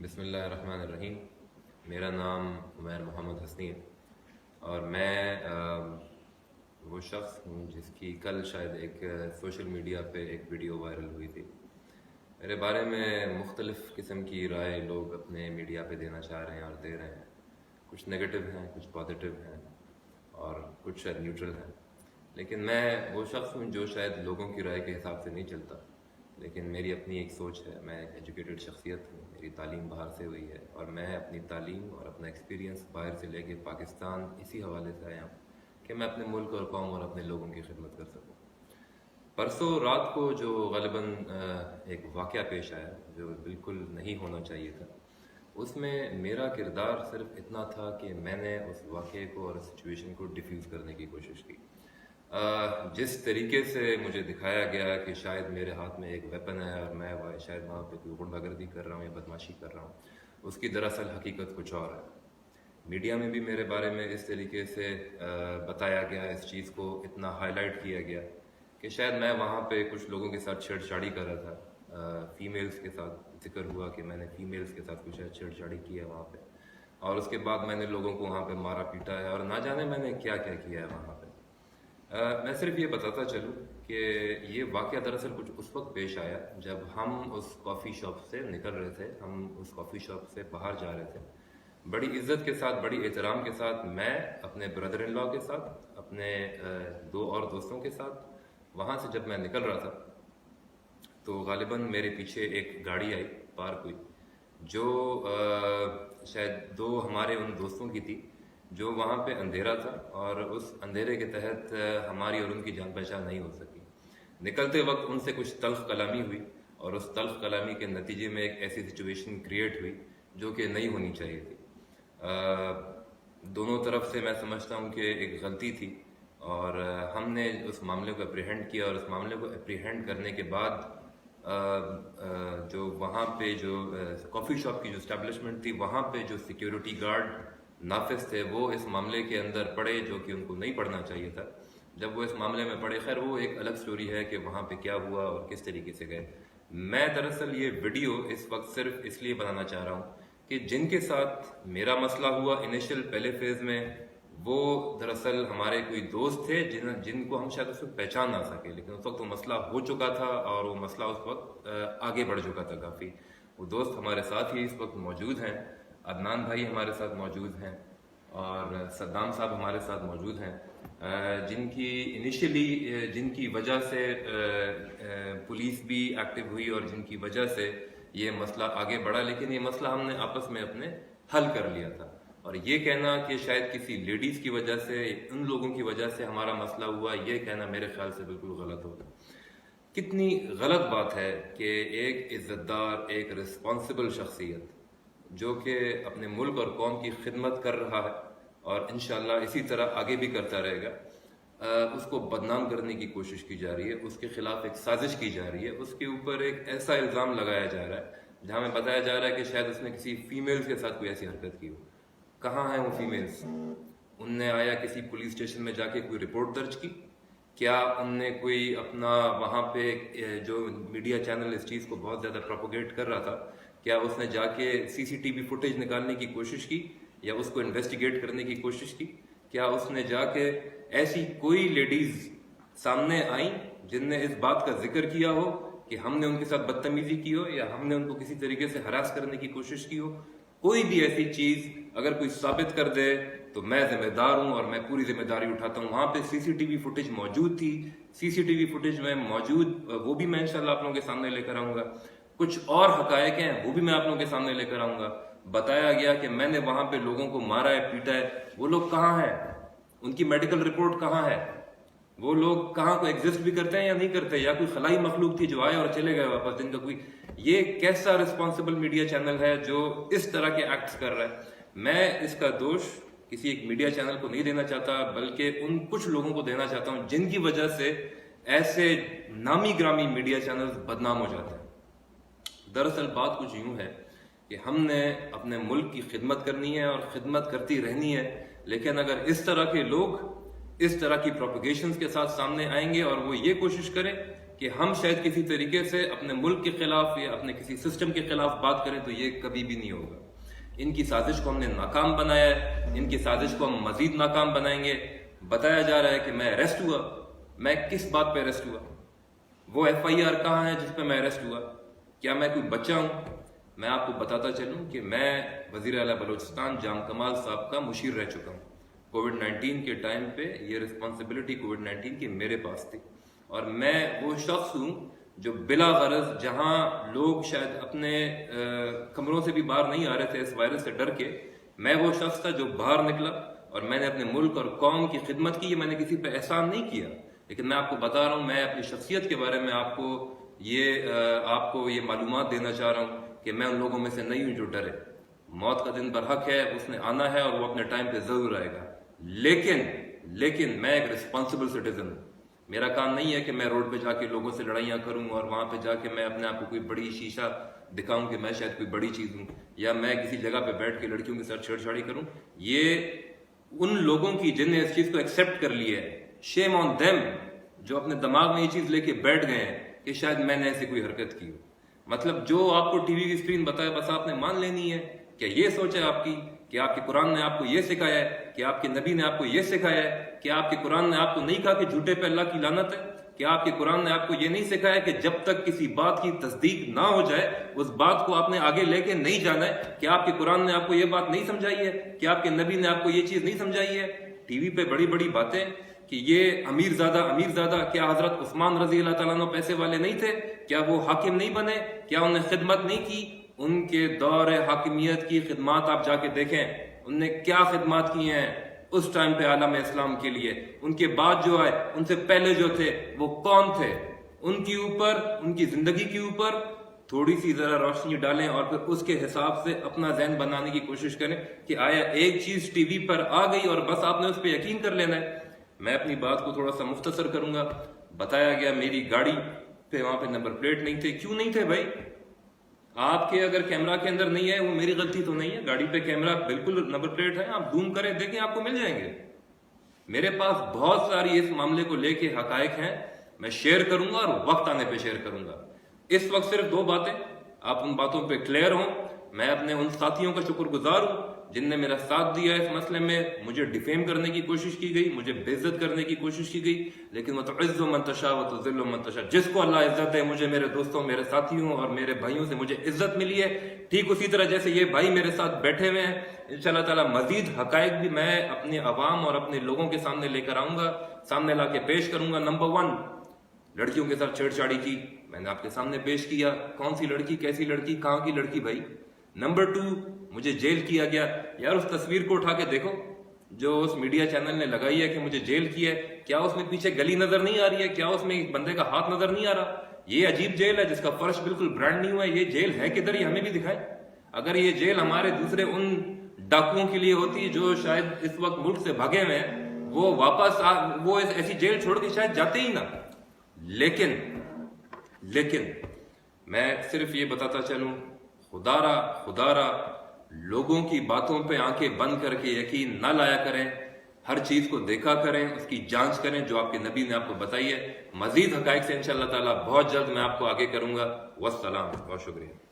بسم اللہ الرحمن الرحیم۔ میرا نام عمیر محمد حسنی ہے اور میں وہ شخص ہوں جس کی کل شاید ایک سوشل میڈیا پہ ایک ویڈیو وائرل ہوئی تھی۔ میرے بارے میں مختلف قسم کی رائے لوگ اپنے میڈیا پہ دینا چاہ رہے ہیں اور دے رہے ہیں، کچھ نگیٹو ہیں، کچھ پازیٹیو ہیں اور کچھ شاید نیوٹرل ہیں، لیکن میں وہ شخص ہوں جو شاید لوگوں کی رائے کے حساب سے نہیں چلتا، لیکن میری اپنی ایک سوچ ہے۔ میں ایک ایجوکیٹڈ شخصیت ہوں، میری تعلیم باہر سے ہوئی ہے اور میں اپنی تعلیم اور اپنا ایکسپیرینس باہر سے لے کے پاکستان اسی حوالے سے آیا ہوں کہ میں اپنے ملک اور قوم اور اپنے لوگوں کی خدمت کر سکوں۔ پرسوں رات کو جو غالباً ایک واقعہ پیش آیا جو بالکل نہیں ہونا چاہیے تھا، اس میں میرا کردار صرف اتنا تھا کہ میں نے اس واقعے کو اور سچویشن کو ڈیفیوز کرنے کی کوشش کی۔ جس طریقے سے مجھے دکھایا گیا کہ شاید میرے ہاتھ میں ایک ویپن ہے اور میں شاید وہاں پہ کوئی غنڈہ گردی کر رہا ہوں یا بدماشی کر رہا ہوں، اس کی دراصل حقیقت کچھ اور ہے۔ میڈیا میں بھی میرے بارے میں اس طریقے سے بتایا گیا، اس چیز کو اتنا ہائی لائٹ کیا گیا کہ شاید میں وہاں پہ کچھ لوگوں کے ساتھ چھیڑ چھاڑی کر رہا تھا۔ فیمیلز کے ساتھ ذکر ہوا کہ میں نے فیمیلز کے ساتھ کچھ چھیڑ چھاڑی کی ہے وہاں پہ، اور اس کے بعد میں نے لوگوں کو وہاں پہ مارا پیٹا ہے اور نہ جانے میں نے کیا کیا کیا ہے وہاں پہ۔ میں صرف یہ بتاتا چلوں کہ یہ واقعہ دراصل کچھ اس وقت پیش آیا جب ہم اس کافی شاپ سے نکل رہے تھے، ہم اس کافی شاپ سے باہر جا رہے تھے، بڑی عزت کے ساتھ، بڑی احترام کے ساتھ، میں اپنے بردر ان لا کے ساتھ، اپنے دو اور دوستوں کے ساتھ وہاں سے جب میں نکل رہا تھا تو غالباً میرے پیچھے ایک گاڑی آئی، پارک ہوئی، جو شاید دو ہمارے ان دوستوں کی تھی جو وہاں پہ اندھیرا تھا اور اس اندھیرے کے تحت ہماری اور ان کی جان پہچان نہیں ہو سکی۔ نکلتے وقت ان سے کچھ تلخ کلامی ہوئی اور اس تلخ کلامی کے نتیجے میں ایک ایسی سچویشن کریٹ ہوئی جو کہ نہیں ہونی چاہیے تھی۔ دونوں طرف سے میں سمجھتا ہوں کہ ایک غلطی تھی اور ہم نے اس معاملے کو اپریہینڈ کیا، اور اس معاملے کو اپریہینڈ کرنے کے بعد جو وہاں پہ جو کافی شاپ کی جو اسٹیبلشمنٹ تھی، وہاں پہ جو سیکیورٹی گارڈ نافذ تھے وہ اس معاملے کے اندر پڑے جو کہ ان کو نہیں پڑھنا چاہیے تھا۔ جب وہ اس معاملے میں پڑے، خیر وہ ایک الگ سٹوری ہے کہ وہاں پہ کیا ہوا اور کس طریقے سے گئے۔ میں دراصل یہ ویڈیو اس وقت صرف اس لیے بنانا چاہ رہا ہوں کہ جن کے ساتھ میرا مسئلہ ہوا انیشل پہلے فیز میں، وہ دراصل ہمارے کوئی دوست تھے جن کو ہم شاید اس وقت پہچان نہ سکے، لیکن اس وقت وہ مسئلہ ہو چکا تھا اور وہ مسئلہ اس وقت آگے بڑھ چکا تھا کافی۔ وہ دوست ہمارے ساتھ ہی اس وقت موجود ہیں، عدنان بھائی ہمارے ساتھ موجود ہیں اور صدام صاحب ہمارے ساتھ موجود ہیں، جن کی انیشلی جن کی وجہ سے پولیس بھی ایکٹیو ہوئی اور جن کی وجہ سے یہ مسئلہ آگے بڑھا، لیکن یہ مسئلہ ہم نے آپس میں اپنے حل کر لیا تھا۔ اور یہ کہنا کہ شاید کسی لیڈیز کی وجہ سے، ان لوگوں کی وجہ سے ہمارا مسئلہ ہوا، یہ کہنا میرے خیال سے بالکل غلط ہوگا۔ کتنی غلط بات ہے کہ ایک عزت دار، ایک رسپانسبل شخصیت جو کہ اپنے ملک اور قوم کی خدمت کر رہا ہے اور انشاءاللہ اسی طرح آگے بھی کرتا رہے گا، اس کو بدنام کرنے کی کوشش کی جا رہی ہے، اس کے خلاف ایک سازش کی جا رہی ہے، اس کے اوپر ایک ایسا الزام لگایا جا رہا ہے جہاں میں بتایا جا رہا ہے کہ شاید اس نے کسی فیمیلز کے ساتھ کوئی ایسی حرکت کی ہو۔ کہاں ہیں وہ فیمیلز؟ ان نے آیا کسی پولیس اسٹیشن میں جا کے کوئی رپورٹ درج کی؟ کیا ان نے کوئی اپنا وہاں پہ جو میڈیا چینل اس چیز کو بہت زیادہ پروپوگیٹ کر رہا تھا، کیا اس نے جا کے سی سی ٹی وی فوٹیج نکالنے کی کوشش کی یا اس کو انویسٹیگیٹ کرنے کی کوشش کی؟ کیا اس نے جا کے ایسی کوئی لیڈیز سامنے آئیں جن نے اس بات کا ذکر کیا ہو کہ ہم نے ان کے ساتھ بدتمیزی کی ہو یا ہم نے ان کو کسی طریقے سے ہراس کرنے کی کوشش کی ہو؟ کوئی بھی ایسی چیز اگر کوئی ثابت کر دے تو میں ذمہ دار ہوں اور میں پوری ذمہ داری اٹھاتا ہوں۔ وہاں پہ سی سی ٹی وی فوٹیج موجود تھی، سی سی ٹی وی فوٹیج میں موجود وہ بھی میں انشاءاللہ آپ لوگوں کے سامنے لے کر آؤں گا۔ کچھ اور حقائق ہیں وہ بھی میں آپ لوگوں کے سامنے لے کر آؤں گا۔ بتایا گیا کہ میں نے وہاں پہ لوگوں کو مارا ہے، پیٹا ہے، وہ لوگ کہاں ہیں؟ ان کی میڈیکل رپورٹ کہاں ہے؟ وہ لوگ کہاں کو ایگزسٹ بھی کرتے ہیں یا نہیں کرتے، یا کوئی خلائی مخلوق تھی جو آئے اور چلے گئے واپس، جن کا کوئی یہ کیسا رسپانسبل میڈیا چینل ہے جو اس طرح کے ایکٹس کر رہا ہے؟ میں اس کا دوش کسی ایک میڈیا چینل کو نہیں دینا چاہتا، بلکہ ان کچھ لوگوں کو دینا چاہتا ہوں جن کی وجہ سے ایسے نامی گرامی میڈیا چینلز بدنام ہو جاتے ہیں۔ دراصل بات کچھ یوں ہے کہ ہم نے اپنے ملک کی خدمت کرنی ہے اور خدمت کرتی رہنی ہے، لیکن اگر اس طرح کے لوگ اس طرح کی پروپیگیشنز کے ساتھ سامنے آئیں گے اور وہ یہ کوشش کریں کہ ہم شاید کسی طریقے سے اپنے ملک کے خلاف یا اپنے کسی سسٹم کے خلاف بات کریں تو یہ کبھی بھی نہیں ہوگا. ان کی سازش کو ہم نے ناکام بنایا ہے, ان کی سازش کو ہم مزید ناکام بنائیں گے. بتایا جا رہا ہے کہ میں اریسٹ ہوا, میں کس بات پہ اریسٹ ہوا؟ وہ ایف آئی آر کہاں ہے جس پہ میں اریسٹ ہوا؟ کیا میں کوئی بچہ ہوں؟ میں آپ کو بتاتا چلوں کہ میں وزیر اعلیٰ بلوچستان جام کمال صاحب کا مشیر رہ چکا ہوں. کووڈ-19 کے ٹائم پہ یہ رسپانسبلٹی کووڈ-19 کی میرے پاس تھی, اور میں وہ شخص ہوں جو بلا غرض جہاں لوگ شاید اپنے کمروں سے بھی باہر نہیں آ رہے تھے اس وائرس سے ڈر کے, میں وہ شخص تھا جو باہر نکلا اور میں نے اپنے ملک اور قوم کی خدمت کی. میں نے کسی پہ احسان نہیں کیا, لیکن میں آپ کو بتا رہا ہوں, میں اپنی شخصیت کے بارے میں آپ کو یہ معلومات دینا چاہ رہا ہوں کہ میں ان لوگوں میں سے نہیں ہوں جو ڈرے. موت کا دن برحق ہے, اس نے آنا ہے اور وہ اپنے ٹائم پہ ضرور آئے گا, لیکن میں ایک رسپانسبل سٹیزن ہوں. میرا کام نہیں ہے کہ میں روڈ پہ جا کے لوگوں سے لڑائیاں کروں اور وہاں پہ جا کے میں اپنے آپ کو کوئی بڑی شیشہ دکھاؤں کہ میں شاید کوئی بڑی چیز ہوں, یا میں کسی جگہ پہ بیٹھ کے لڑکیوں کے ساتھ چھیڑ چھاڑی کروں. یہ ان لوگوں کی جن نے اس چیز کو ایکسیپٹ کر لیا ہے, شیم آن دیم, جو اپنے دماغ میں یہ چیز لے کے بیٹھ گئے ہیں کہ شاید میں نے ایسی کوئی حرکت کی ہو. مطلب جو آپ کو ٹی وی کی اسکرین بتائے بس آپ نے مان لینی ہے. کیا یہ سوچ ہے آپ کی کہ آپ کے قرآن نے آپ کو یہ سکھایا ہے, کہ آپ کے نبی نے آپ کو یہ سکھایا ہے, کہ آپ کے قرآن نے آپ کو نہیں کہا کہ جھوٹے پہ اللہ کی لعنت ہے, کہ آپ کے قرآن نے آپ کو یہ نہیں سکھایا کہ جب تک کسی بات کی تصدیق نہ ہو جائے اس بات کو آپ نے آگے لے کے نہیں جانا ہے, کہ آپ کے قرآن نے آپ کو یہ بات نہیں سمجھائی ہے, کہ آپ کے نبی نے آپ کو یہ چیز نہیں سمجھائی ہے. ٹی وی پہ بڑی بڑی باتیں کہ یہ امیر زادہ, کیا حضرت عثمان رضی اللہ تعالیٰ عنہ پیسے والے نہیں تھے؟ کیا وہ حاکم نہیں بنے؟ کیا انہوں نے خدمت نہیں کی؟ ان کے دور حاکمیت کی خدمات آپ جا کے دیکھیں, ان نے کیا خدمات کی ہیں اس ٹائم پہ عالم اسلام کے لیے. ان کے بعد جو آئے, ان سے پہلے جو تھے وہ کون تھے؟ ان کے اوپر, ان کی زندگی کے اوپر تھوڑی سی ذرا روشنی ڈالیں اور پھر اس کے حساب سے اپنا ذہن بنانے کی کوشش کریں کہ آیا ایک چیز ٹی وی پر آ گئی اور بس آپ نے اس پہ یقین کر لینا ہے. میں اپنی بات کو تھوڑا سا مختصر کروں گا. بتایا گیا میری گاڑی پہ وہاں پہ نمبر پلیٹ نہیں تھے. کیوں نہیں تھے بھائی؟ آپ کے اگر کیمرہ کے اندر نہیں ہے وہ میری غلطی تو نہیں ہے. گاڑی پہ کیمرہ بالکل نمبر پلیٹ ہے, آپ زوم کریں دیکھیں آپ کو مل جائیں گے. میرے پاس بہت ساری اس معاملے کو لے کے حقائق ہیں, میں شیئر کروں گا اور وقت آنے پہ شیئر کروں گا. اس وقت صرف 2 باتیں, آپ ان باتوں پہ کلیئر ہوں. میں اپنے ان ساتھیوں کا شکر گزار ہوں جن نے میرا ساتھ دیا اس مسئلے میں. مجھے ڈیفیم کرنے کی کوشش کی گئی, مجھے بے عزت کرنے کی کوشش کی گئی, لیکن وتعز من تشاء وتذل من تشاء, جس کو اللہ عزت دے. مجھے میرے دوستوں, میرے ساتھیوں اور میرے بھائیوں سے مجھے عزت ملی ہے. ٹھیک اسی طرح جیسے یہ بھائی میرے ساتھ بیٹھے ہوئے ہیں, انشاءاللہ تعالی مزید حقائق بھی میں اپنے عوام اور اپنے لوگوں کے سامنے لے کر آؤں گا, سامنے لا کے پیش کروں گا. نمبر 1, لڑکیوں کے ساتھ چھیڑ چھاڑی کی, میں نے آپ کے سامنے پیش کیا. کون سی لڑکی, کیسی لڑکی, کہاں کی لڑکی بھائی. نمبر 2, مجھے جیل کیا گیا. یار اس تصویر کو اٹھا کے دیکھو جو اس میڈیا چینل نے لگائی ہے کہ مجھے جیل کیا ہے. کیا اس میں پیچھے گلی نظر نہیں آ رہی ہے؟ کیا اس میں ایک بندے کا ہاتھ نظر نہیں آ رہا؟ یہ عجیب جیل ہے جس کا فرش بالکل برانڈ نہیں ہوا ہے. یہ جیل ہے کدھر, یہ ہمیں بھی دکھائے. اگر یہ جیل ہمارے دوسرے ان ڈاکوؤں کے لیے ہوتی جو شاید اس وقت ملک سے بھاگے ہوئے ہیں, وہ واپس وہ ایسی جیل چھوڑ کے شاید جاتے ہی نہ. لیکن میں صرف یہ بتاتا چلوں, خدا را لوگوں کی باتوں پہ آنکھیں بند کر کے یقین نہ لایا کریں. ہر چیز کو دیکھا کریں, اس کی جانچ کریں جو آپ کے نبی نے آپ کو بتائی ہے. مزید حقائق سے انشاءاللہ تعالی بہت جلد میں آپ کو آگے کروں گا. والسلام, بہت شکریہ.